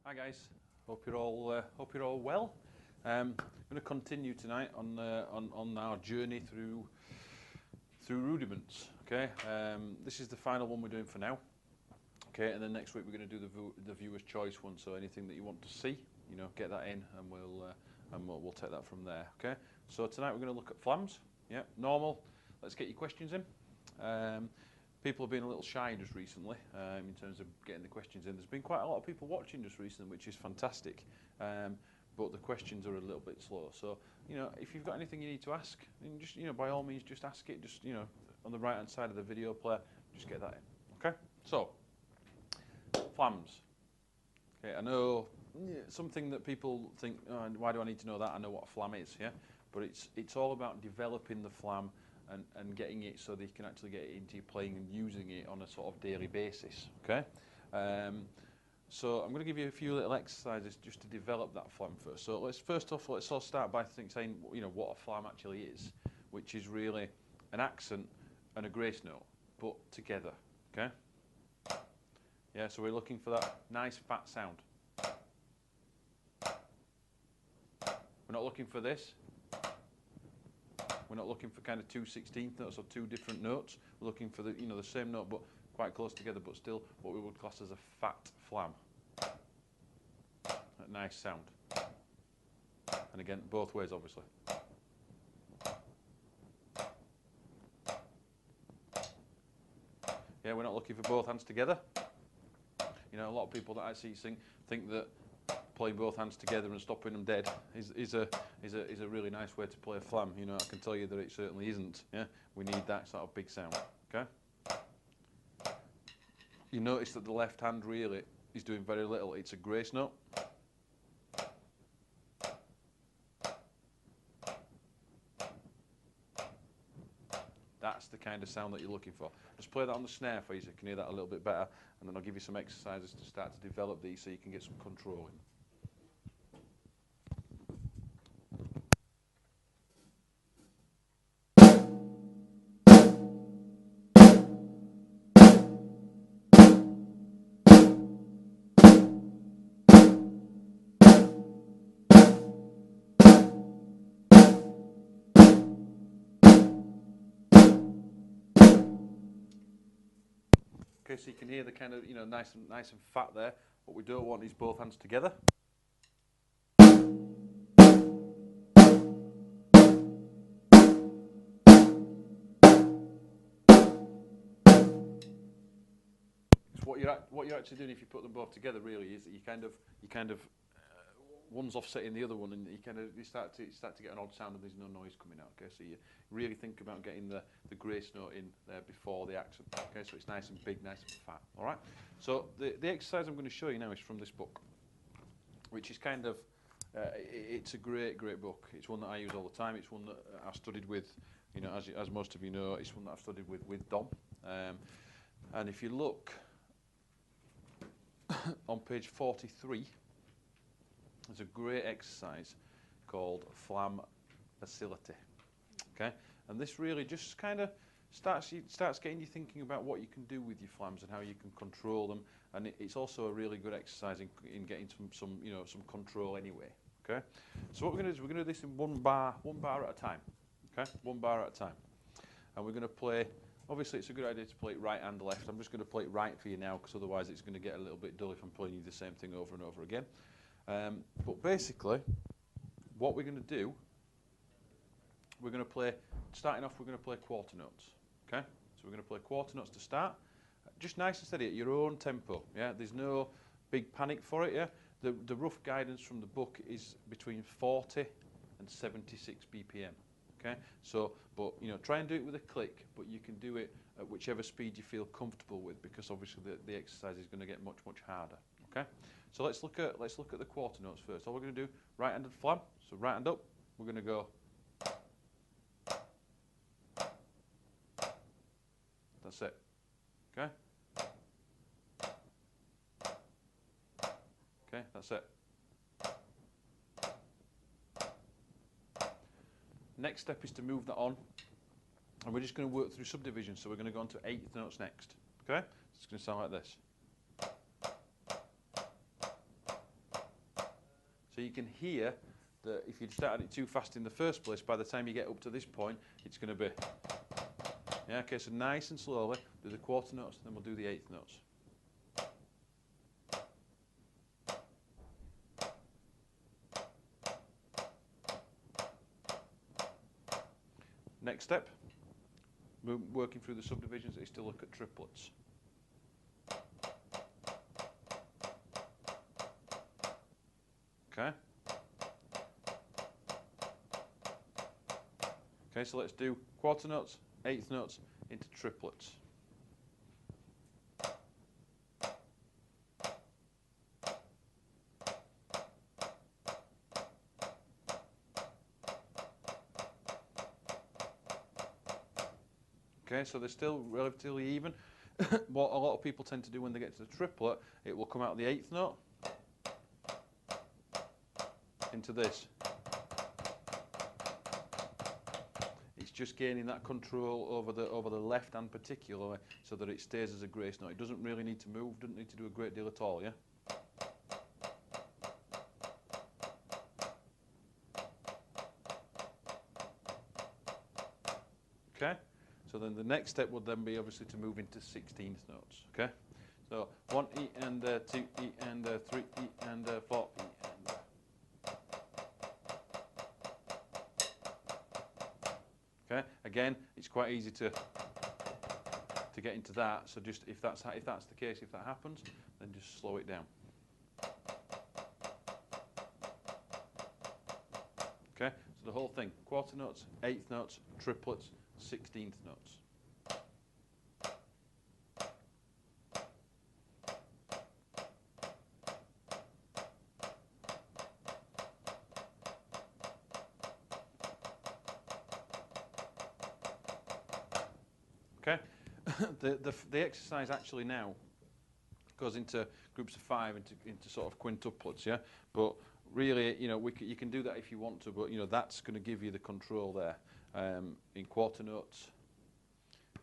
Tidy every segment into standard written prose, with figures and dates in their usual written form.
Hi guys, hope you're all well. I'm going to continue tonight on our journey through rudiments. Okay, this is the final one we're doing for now. Okay, and then next week we're going to do the viewer's choice one. So anything that you want to see, get that in, and we'll take that from there. Okay, so tonight we're going to look at flams. Yeah, normal. Let's get your questions in. People have been a little shy just recently in terms of getting the questions in. There's been quite a lot of people watching just recently, which is fantastic. But the questions are a little bit slow. So, if you've got anything you need to ask, then just, by all means, just ask it. Just, on the right-hand side of the video player, just get that in. Okay? So, flams. Okay, I know something that people think, oh, why do I need to know that? I know what a flam is, yeah? But it's all about developing the flam and getting it so that you can actually get it into your playing and using it on a sort of daily basis. Okay, so I'm going to give you a few little exercises just to develop that flam first. So let's all start by saying what a flam actually is, which is really an accent and a grace note put together. Okay, yeah. So we're looking for that nice fat sound. We're not looking for this. We're not looking for kind of 2/16 notes or two different notes. We're looking for the the same note but quite close together, but still what we would class as a fat flam. That nice sound. And again, both ways, obviously. Yeah, we're not looking for both hands together. A lot of people that I see think that playing both hands together and stopping them dead is a really nice way to play a flam. I can tell you that it certainly isn't. Yeah, we need that sort of big sound. Okay. You notice that the left hand really is doing very little. It's a grace note. That's the kind of sound that you're looking for. Just play that on the snare for you so you can hear that a little bit better, and then I'll give you some exercises to start to develop these so you can get some control in. Okay, so you can hear the kind of nice and fat there. What we don't want is both hands together. What you're actually doing if you put them both together really is that you kind of one's offsetting the other one, and you start to get an odd sound and there's no noise coming out. Okay, so you really think about getting the grace note in there before the accent. Okay, so it's nice and big, nice and fat. All right. So the exercise I'm going to show you now is from this book, which is kind of it's a great book. It's one that I use all the time. It's one that I've studied with, as most of you know, it's one that I've studied with Dom. And if you look on page 43. There's a great exercise called flam facility. Okay, and this really just kind of starts getting you thinking about what you can do with your flams and how you can control them, and it's also a really good exercise in getting some control anyway. Okay, so what we're going to do is we're going to do this in one bar at a time. Okay, one bar at a time, and we're going to play. Obviously, it's a good idea to play it right and left. I'm just going to play it right for you now because otherwise it's going to get a little bit dull if I'm playing you the same thing over and over again. But basically, what we're going to do, we're going to play, starting off, we're going to play quarter notes. Okay? So we're going to play quarter notes to start. Just nice and steady at your own tempo. Yeah? There's no big panic for it. Yeah? The rough guidance from the book is between 40 and 76 BPM. Okay? So, but try and do it with a click, but you can do it at whichever speed you feel comfortable with, because obviously the exercise is going to get much harder. Okay? So let's look at the quarter notes first. All we're going to do, right-handed flam. So right hand up, we're going to go. That's it. Okay? Okay, that's it. Next step is to move that on, and we're just going to work through subdivisions. So we're going to go on to eighth notes next. Okay? It's going to sound like this. So you can hear that if you'd started it too fast in the first place, by the time you get up to this point, it's going to be... Yeah, okay, so nice and slowly, do the quarter notes, then we'll do the eighth notes. Next step, working through the subdivisions, is to look at triplets. Okay. Okay, so let's do quarter notes, eighth notes into triplets. Okay, so they're still relatively even. What a lot of people tend to do when they get to the triplet, it will come out the eighth note into this. It's just gaining that control over the left hand particularly, so that it stays as a grace note. It doesn't really need to move, doesn't need to do a great deal at all, yeah? Okay, so then the next step would then be obviously to move into 16th notes, okay? So 1 E and 2 E and 3 E and 4 E and okay, again, it's quite easy to get into that. So just if that's the case, if that happens, then just slow it down. Okay, so the whole thing: quarter notes, eighth notes, triplets, 16th notes. Okay, the exercise actually now goes into groups of 5, into sort of quintuplets, yeah. But really, you know, you can do that if you want to, but you know that's going to give you the control there in quarter notes,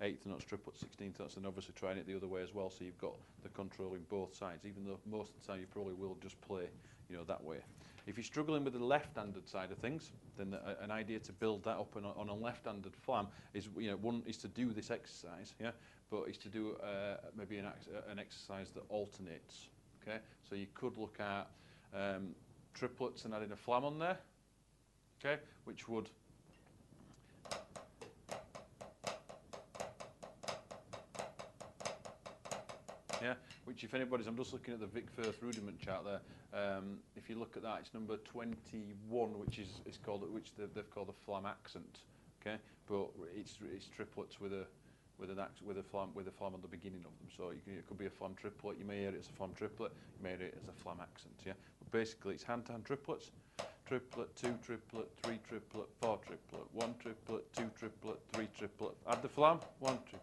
eighth notes, triplets, 16th notes, and obviously trying it the other way as well. So you've got the control in both sides, even though most of the time you probably will just play, you know, that way. If you're struggling with the left-handed side of things, then an idea to build that up on a left-handed flam is, you know, one is to do this exercise, yeah, but is to do maybe an exercise that alternates. Okay, so you could look at triplets and adding a flam on there. Okay, which would which if anybody's, I'm just looking at the Vic Firth rudiment chart there. If you look at that, it's number 21, which is called, which they've called a flam accent. Okay, but it's triplets with a flam on the beginning of them. So it could be a flam triplet. You may hear it as a flam triplet. You may hear it as a flam accent. Yeah, but basically it's hand-to-hand triplets. Triplet, 2 triplet, 3 triplet, 4 triplet, 1 triplet, 2 triplet, 3 triplet. Add the flam, 1 triplet.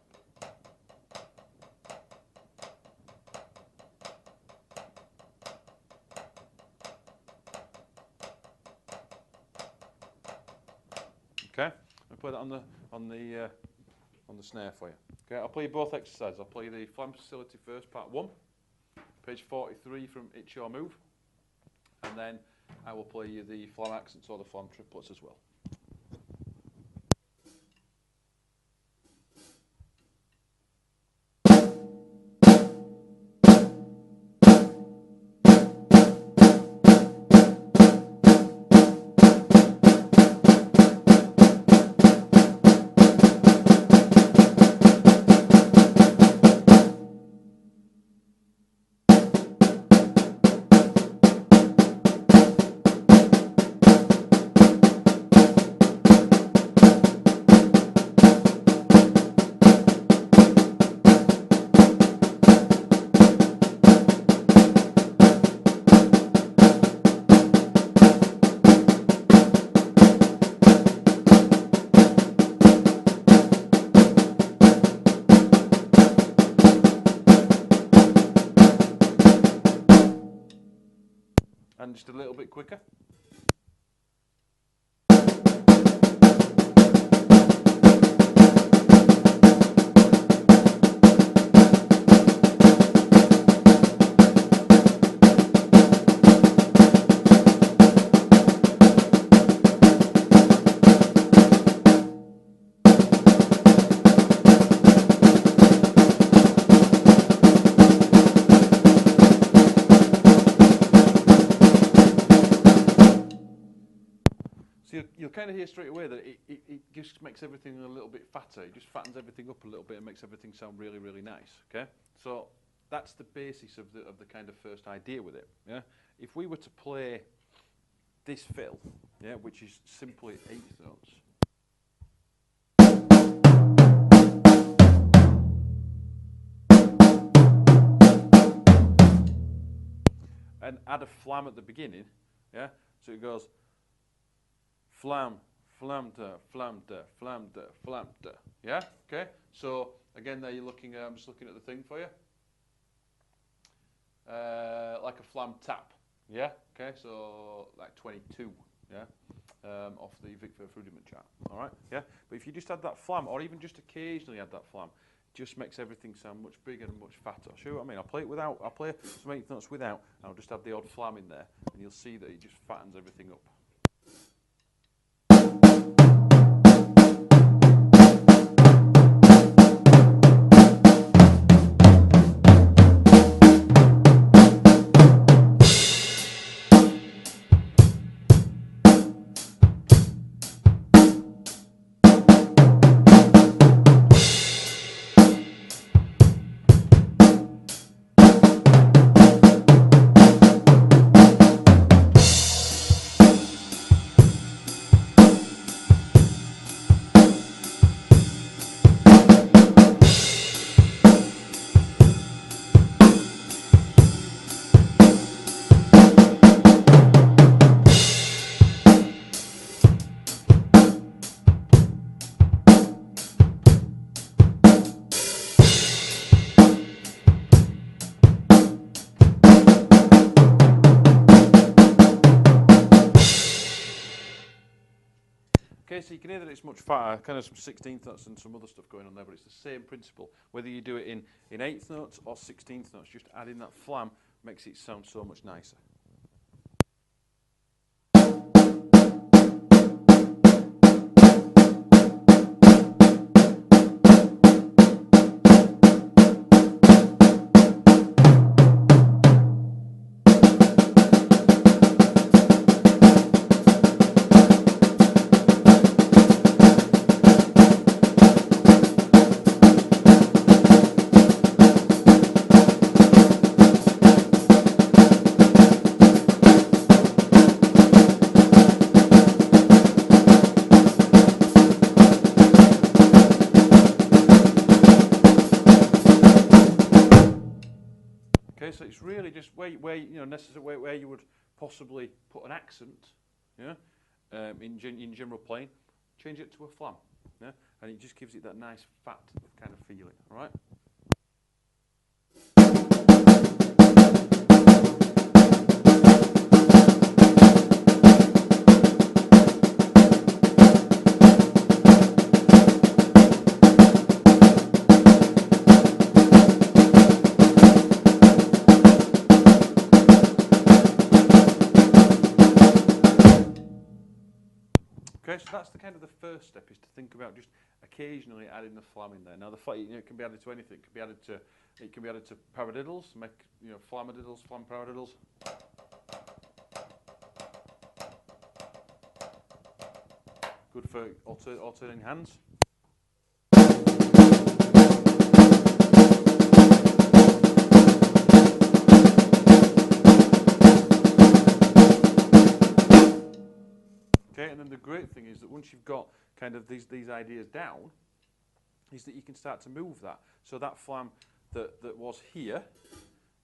Okay, I'll play that on the snare for you. Okay, I'll play you both exercises. I'll play the flam facility first, part 1, page 43 from It's Your Move, and then I will play you the flam accents or the flam triplets as well. And just a little bit quicker. you'll kind of hear straight away that it just makes everything a little bit fatter. It just fattens everything up a little bit and makes everything sound really, really nice. Okay, so that's the basis of the kind of first idea with it. Yeah, if we were to play this fill, yeah, which is simply 8th notes. And add a flam at the beginning, yeah? So it goes flam, flamda, flamda, flamda, flamda, yeah? Okay? So again, there you're looking at, I'm just looking at the thing for you. Like a flam tap, yeah? Okay, so like 22, yeah? Off the Vic Firth rudiment chart, all right? Yeah? But if you just add that flam, or even just occasionally add that flam, just makes everything sound much bigger and much fatter. See what I mean? I'll play it without, I'll play some 8th notes without, and I'll just add the odd flam in there, and you'll see that it just fattens everything up. Okay, so you can hear that it's much fatter, kind of some 16th notes and some other stuff going on there, but it's the same principle. Whether you do it in 8th notes or 16th notes, just adding that flam makes it sound so much nicer. Okay, so it's really just where you know where you would possibly put an accent, yeah, in general playing, change it to a flam, yeah, and it just gives it that nice fat kind of feeling. All right. Okay, so that's the kind of the first step, is to think about just occasionally adding the flam in there. Now the flam, you know, it can be added to anything. It can be added to paradiddles, make, you know, flamadiddles, flam paradiddles. Good for alternating hands. Okay, and then the great thing is that once you've got kind of these ideas down, is that you can start to move that. So that flam that was here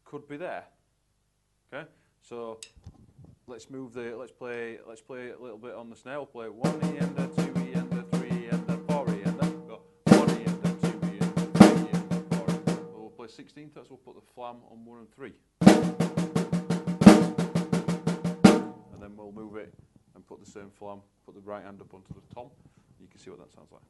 could be there. Okay, so let's play a little bit on the snare. We'll play 1 E-ender, 2 E-ender, 3 E-ender, 4 E-ender. Go 1 E-ender, 2 E-ender, 3 E-ender, 4 E-ender. We'll play 16th, so we'll put the flam on 1 and 3. And then we'll move it and put the same flam, put the right hand up onto the tom. You can see what that sounds like.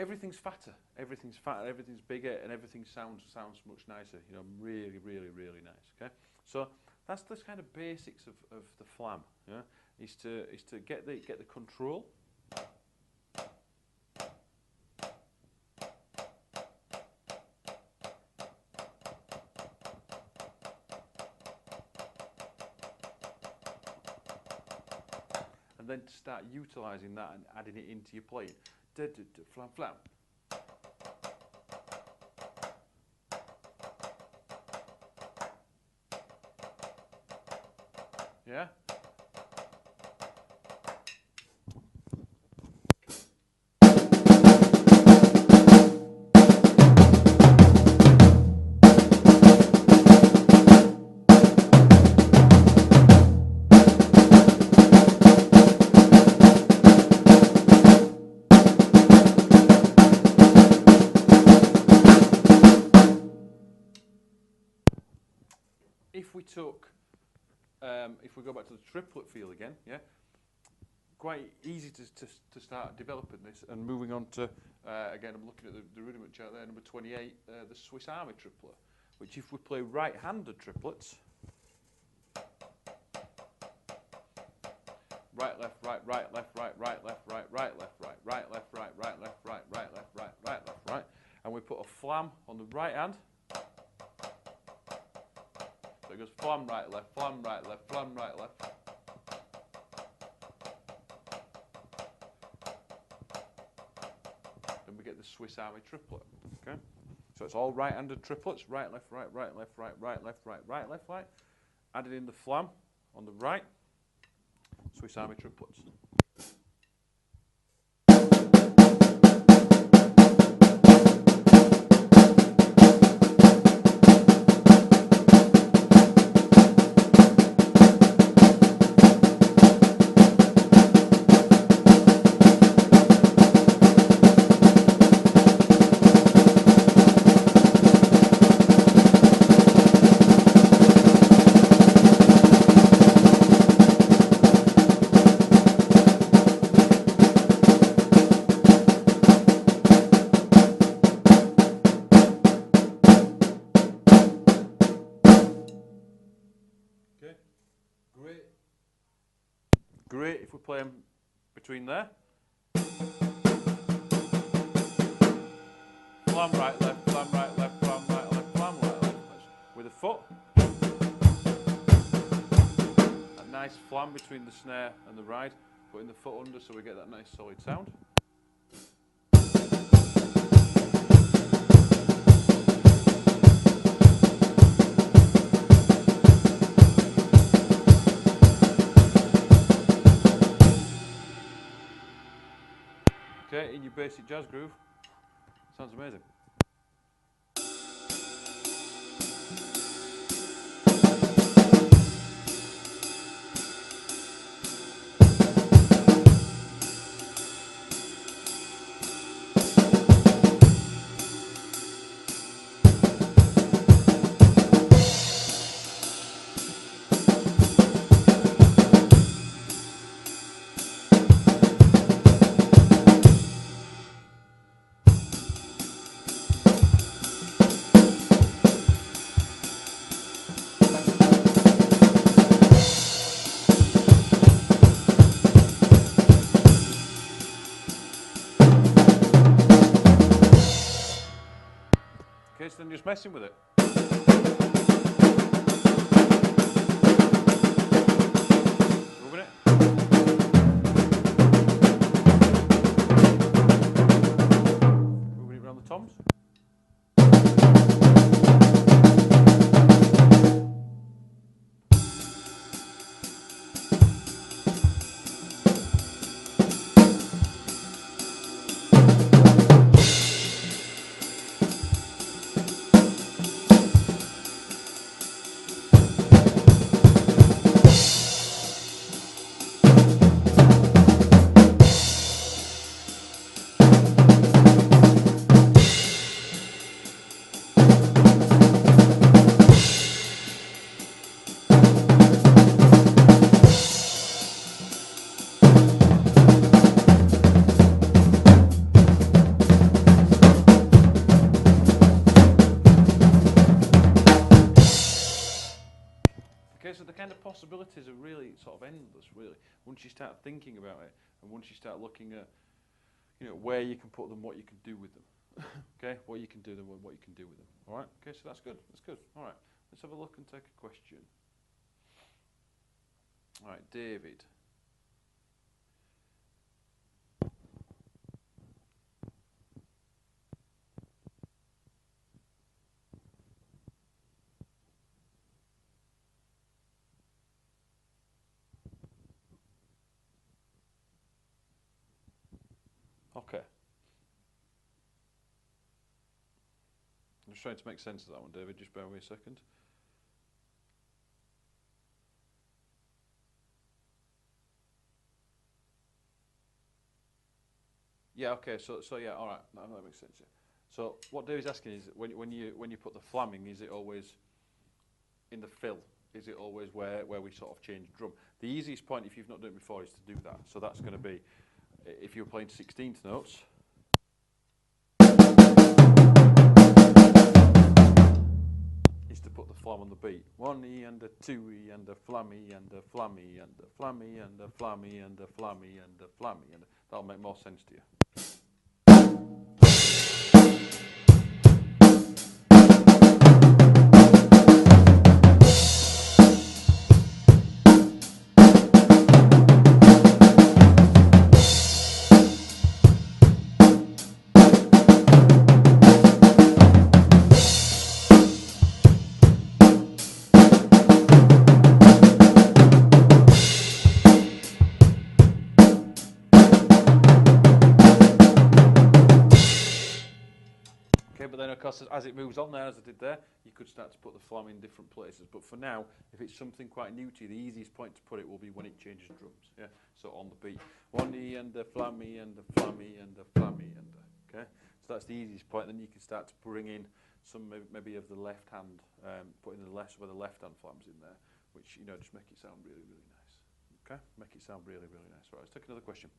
everything's fatter, everything's bigger, and everything sounds much nicer. You know, really, really, really nice. Okay, so that's the kind of basics of the Flam. Yeah, is to get the control. And then to start utilising that and adding it into your playing. Flam, flam. Yeah? If we go back to the triplet feel again, yeah, quite easy to start developing this and moving on to, again, I'm looking at the rudiment chart there, number 28, the Swiss Army triplet, which if we play right-handed triplets, right, left, right, right, left, right, right, left, right, right, left, right, right, left, right, right, left, right, right, left, right, right, left, right, and we put a flam on the right hand. So it goes flam right, left, flam right, left, flam right, left. Then we get the Swiss Army triplet. Okay, so it's all right-handed triplets: right, left, right, right, left, right, right, left, right, right, left, right. Added in the flam on the right. Swiss Army triplets. Great if we play them between there. Flam right, left, flam right, left, flam right, left, flam right, left. With a foot. A nice flam between the snare and the ride. Putting the foot under so we get that nice solid sound. Okay, in your basic jazz groove, sounds amazing. Okay, so then just messing with it. Moving it. Moving it around the toms. Okay, so the kind of possibilities are really sort of endless, really, once you start thinking about it, and once you start looking at, you know, where you can put them, what you can do with them. Okay, what you can do them, what you can do with them. All right. Okay, so that's good. That's good. All right. Let's have a look and take a question. All right, David. Okay. I'm just trying to make sense of that one, David. Just bear with me a second. Yeah. Okay. So yeah. All right. That makes sense. Yeah. So what David's asking is, when you put the flamming, is it always in the fill? Is it always where we sort of change drum? The easiest point, if you've not done it before, is to do that. So that's going to be, if you're playing 16th notes, is to put the flam on the beat. 1 E and a 2 E and a flammy and a flammy and a flammy and a flammy and a flammy and a flammy, and that'll make more sense to you. But then, of course, as it moves on there, as I did there, you could start to put the flam in different places. But for now, if it's something quite new to you, the easiest point to put it will be when it changes drums. Yeah, so on the beat, 1 E and a flammy and a flammy and a flammy and a, okay. So that's the easiest point. Then you can start to bring in some maybe of the left hand, putting the left where the left hand flams in there, which, you know, just make it sound really, really nice. Okay, make it sound really, really nice. Right, let's take another question.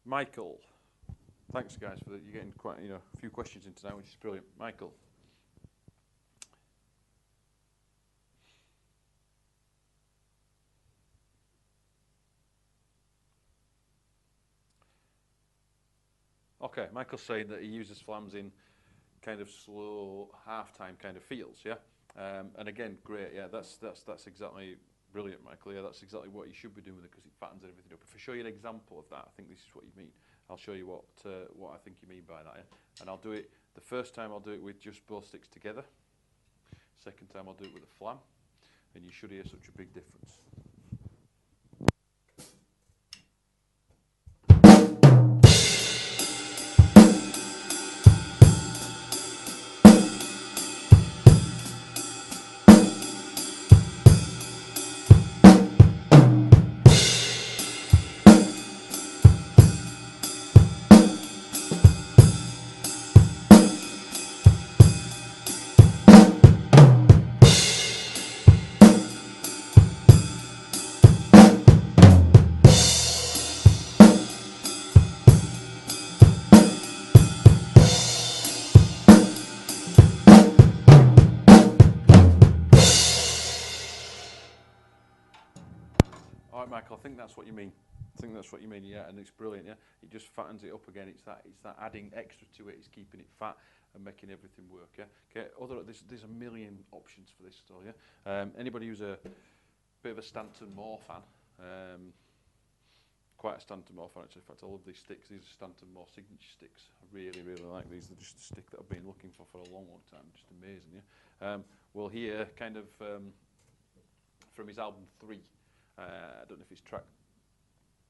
Michael, thanks guys for that. You're getting quite, you know, a few questions in tonight, which is brilliant. Michael. Okay, Michael's saying that he uses flams in kind of slow half-time kind of feels, yeah. And again, great, yeah. That's exactly brilliant, Michael. Yeah, that's exactly what you should be doing with it, because it fattens everything up. If I show you an example of that, I think this is what you mean. I'll show you what I think you mean by that. Yeah? And I'll do it. The first time I'll do it with just both sticks together. Second time I'll do it with a flam, and you should hear such a big difference. All right, Michael, I think that's what you mean. Yeah, and it's brilliant, yeah. It just fattens it up again. It's that adding extra to it. It's keeping it fat and making everything work, yeah. Okay, there's a million options for this still, yeah. Anybody who's a bit of a Stanton-Moore fan, quite a Stanton-Moore fan actually. In fact, I love these sticks. These are Stanton-Moore signature sticks. I really, really like these. They're just a stick that I've been looking for a long, long time. Just amazing, yeah. We'll hear kind of from his album 3. I don't know if it's track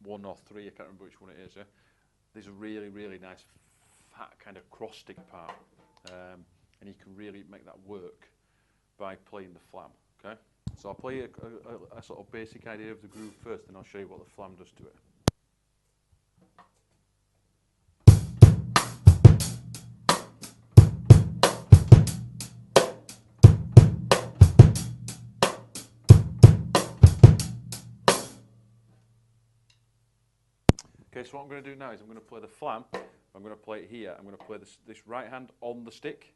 1 or 3, I can't remember which one it is. Yeah? There's a really, really nice fat kind of cross stick part, and you can really make that work by playing the flam. Okay, so I'll play a sort of basic idea of the groove first, and I'll show you what the flam does to it. Okay, so what I'm going to do now is I'm going to play the flam I'm going to play it here. I'm going to play this right hand on the stick,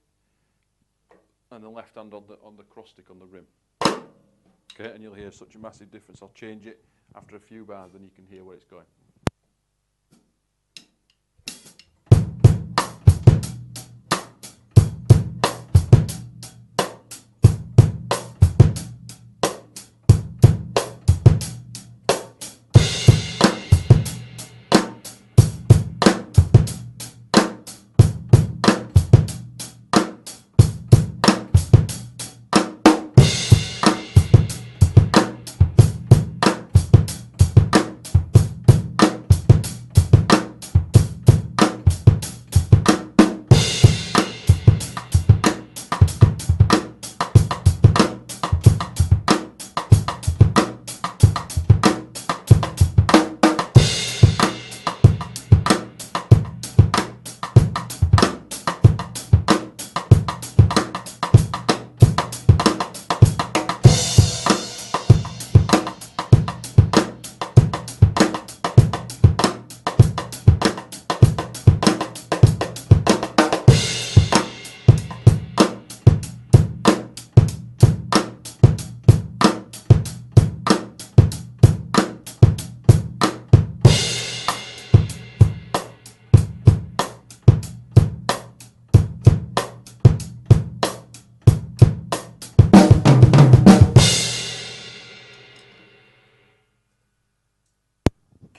and the left hand on the cross stick on the rim. Okay, and you'll hear such a massive difference. I'll change it after a few bars, then you can hear where it's going.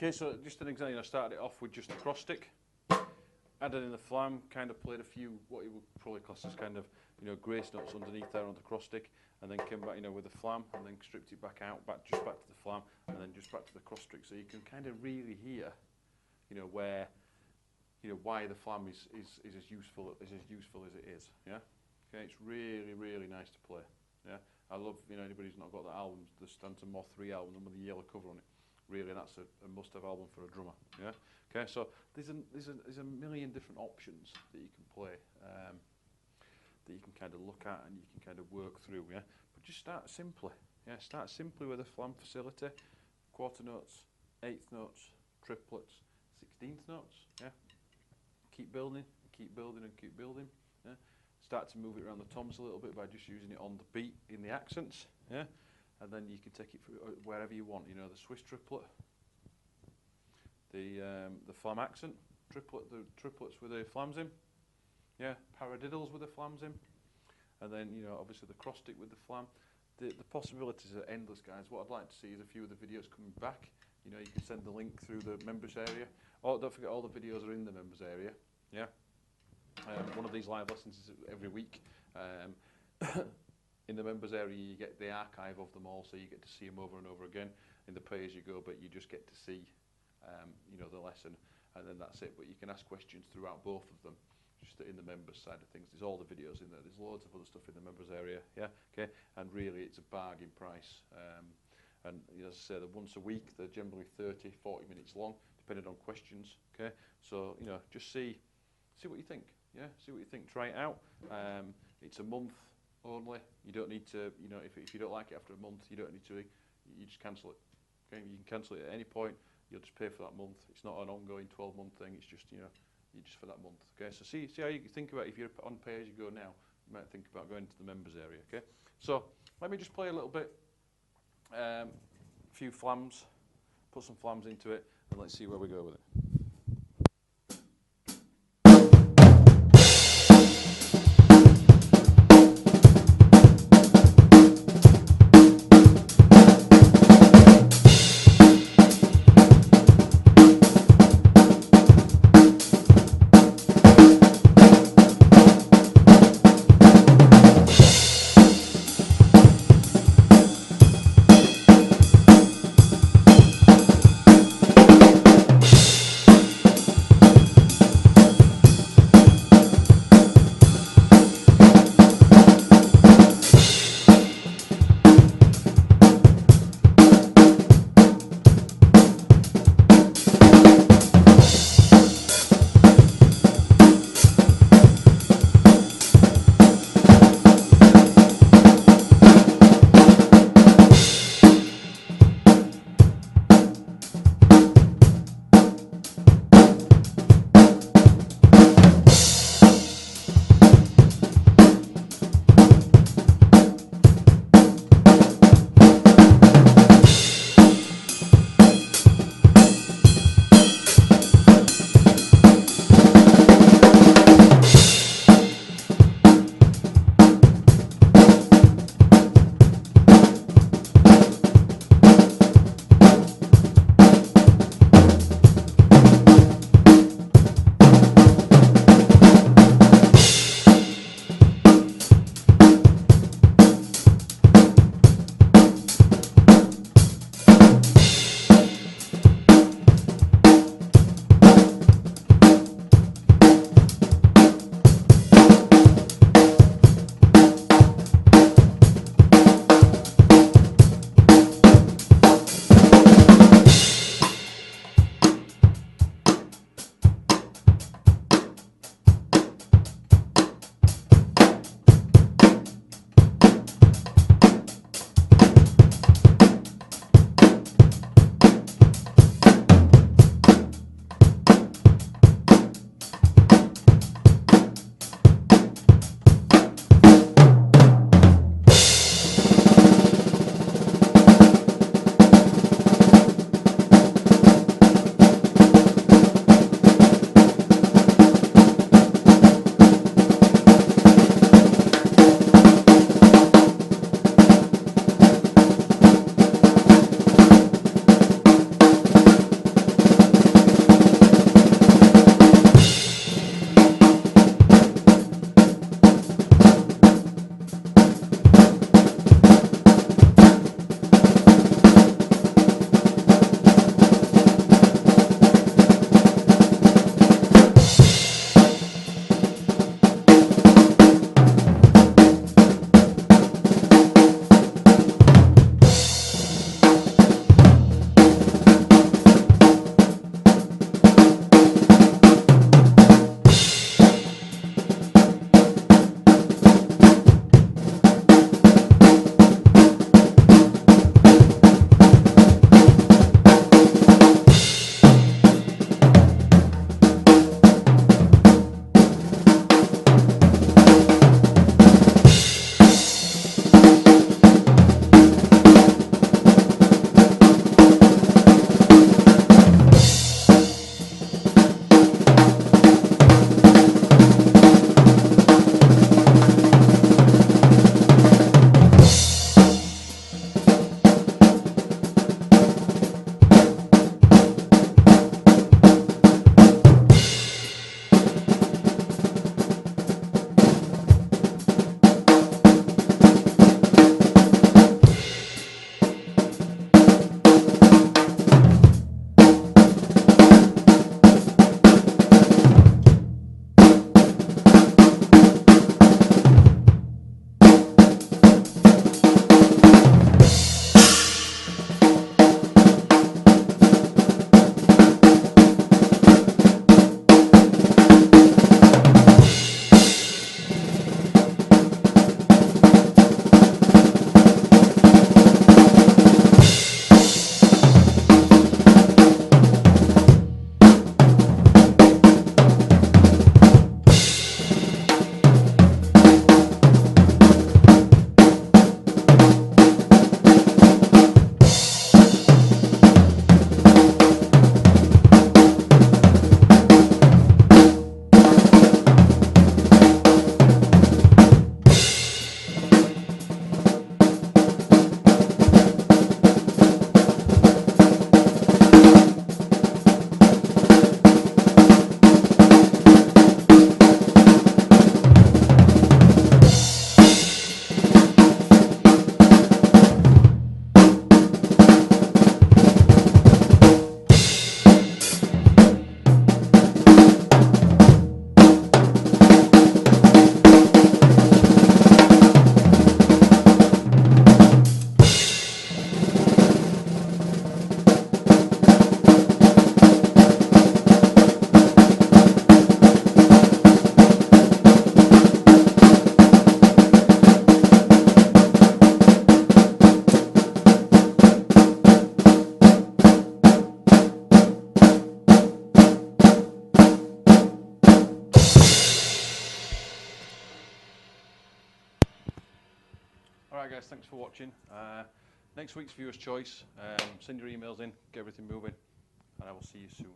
Okay, so just an example, I started it off with just the cross stick, added in the flam, kind of played a few, what you would probably class as kind of, grace notes underneath there on the cross stick, and then came back, with the flam, and then stripped it back out, just back to the flam, and then just back to the cross stick, so you can kind of really hear, where, why the flam is as useful as it is, yeah? Okay, it's really, really nice to play, yeah? I love, anybody who's not got the album, the Flams.m4v album with the yellow cover on it. Really, that's a must-have album for a drummer. Yeah. Okay. So there's a million different options that you can play, that you can kind of look at and you can kind of work through. Yeah. But just start simply. Yeah. Start simply with a flam facility, quarter notes, eighth notes, triplets, 16th notes. Yeah. Keep building, keep building, and keep building. Yeah. Start to move it around the toms a little bit by just using it on the beat in the accents. Yeah. And then you can take it wherever you want. The Swiss triplet, the flam accent triplet, the triplets with the flams in, yeah, paradiddles with the flams in, and then obviously the cross stick with the flam. The possibilities are endless, guys. What I'd like to see is a few of the videos coming back. You can send the link through the members area. Oh, don't forget all the videos are in the members area. Yeah, one of these live lessons is every week. In the members area, you get the archive of them all, so you get to see them over and over again. In the pay-as-you-go, but you just get to see, the lesson, and then that's it. But you can ask questions throughout both of them, just in the members side of things. There's all the videos in there. There's loads of other stuff in the members area, yeah, okay. And really, it's a bargain price. And as I say, they're once a week. They're generally 30, 40 minutes long, depending on questions, okay. So just see what you think. Yeah, see what you think. Try it out. It's a month only. You don't need to, if you don't like it after a month, you don't need to, you just cancel it. Okay, you can cancel it at any point. You'll just pay for that month. It's not an ongoing 12-month thing. It's just, you just for that month. Okay, so see how you think about it. If you're on pay-as-you-go now, you might think about going to the members area. Okay, so let me just play a little bit, a few flams, put some flams into it, and let's see where we go with it. Alright guys, thanks for watching. Next week's viewer's choice. Send your emails in, get everything moving, and I will see you soon.